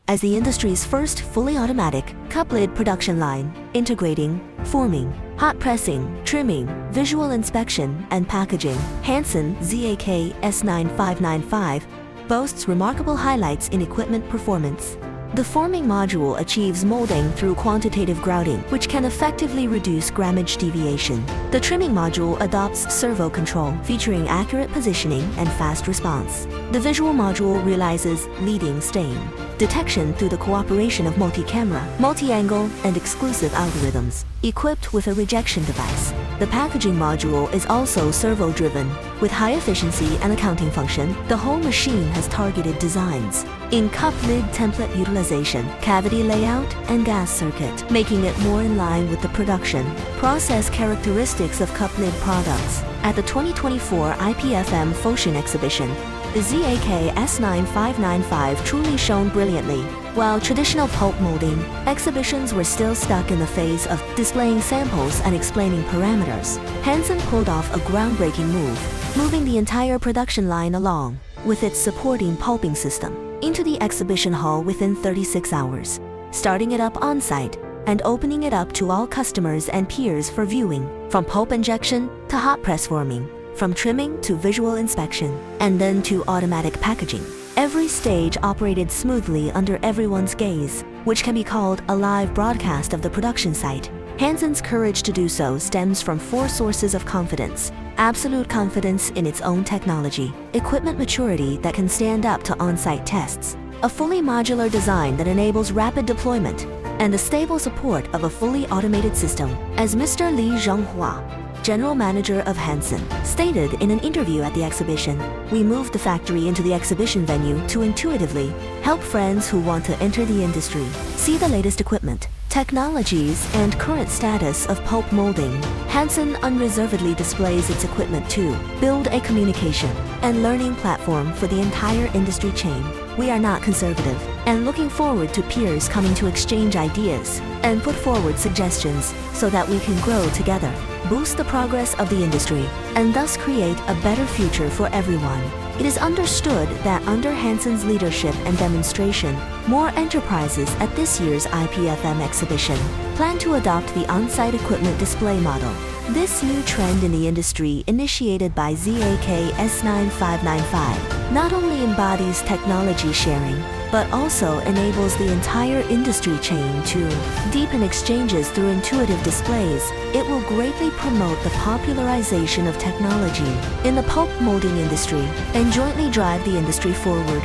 as the industry's first fully automatic cup lid production line, integrating forming, hot pressing, trimming, visual inspection, and packaging. Hansen ZAK S9595 boasts remarkable highlights in equipment performance. The forming module achieves molding through quantitative grouting, which can effectively reduce grammage deviation. The trimming module adopts servo control, featuring accurate positioning and fast response. The visual module realizes leading stain detection through the cooperation of multi-camera, multi-angle, and exclusive algorithms. Equipped with a rejection device, the packaging module is also servo-driven. With high efficiency and accounting function, the whole machine has targeted designs in cup lid template utilization, cavity layout, and gas circuit, making it more in line with the production process characteristics of cup lid products. At the 2024 IPFM Foshin exhibition, the ZAK S9595 truly shone brilliantly. While traditional pulp molding exhibitions were still stuck in the phase of displaying samples and explaining parameters, Hansen pulled off a groundbreaking move, moving the entire production line along with its supporting pulping system into the exhibition hall within 36 hours, starting it up on-site and opening it up to all customers and peers for viewing, from pulp injection to hot press forming, from trimming to visual inspection, and then to automatic packaging. Every stage operated smoothly under everyone's gaze, which can be called a live broadcast of the production site. Hansen's courage to do so stems from 4 sources of confidence: absolute confidence in its own technology, equipment maturity that can stand up to on-site tests, a fully modular design that enables rapid deployment, and the stable support of a fully automated system. As Mr. Li Zhonghua, General Manager of Hansen, stated in an interview at the exhibition, "We moved the factory into the exhibition venue to intuitively help friends who want to enter the industry see the latest equipment, technologies, and current status of pulp molding." Hansen unreservedly displays its equipment to build a communication and learning platform for the entire industry chain. We are not conservative, and looking forward to peers coming to exchange ideas and put forward suggestions so that we can grow together, boost the progress of the industry, and thus create a better future for everyone. It is understood that under Hansen's leadership and demonstration, more enterprises at this year's IPFM exhibition plan to adopt the on-site equipment display model. This new trend in the industry, initiated by ZAK S9595, not only embodies technology sharing, but also enables the entire industry chain to deepen exchanges through intuitive displays. It will greatly promote the popularization of technology in the pulp molding industry and jointly drive the industry forward.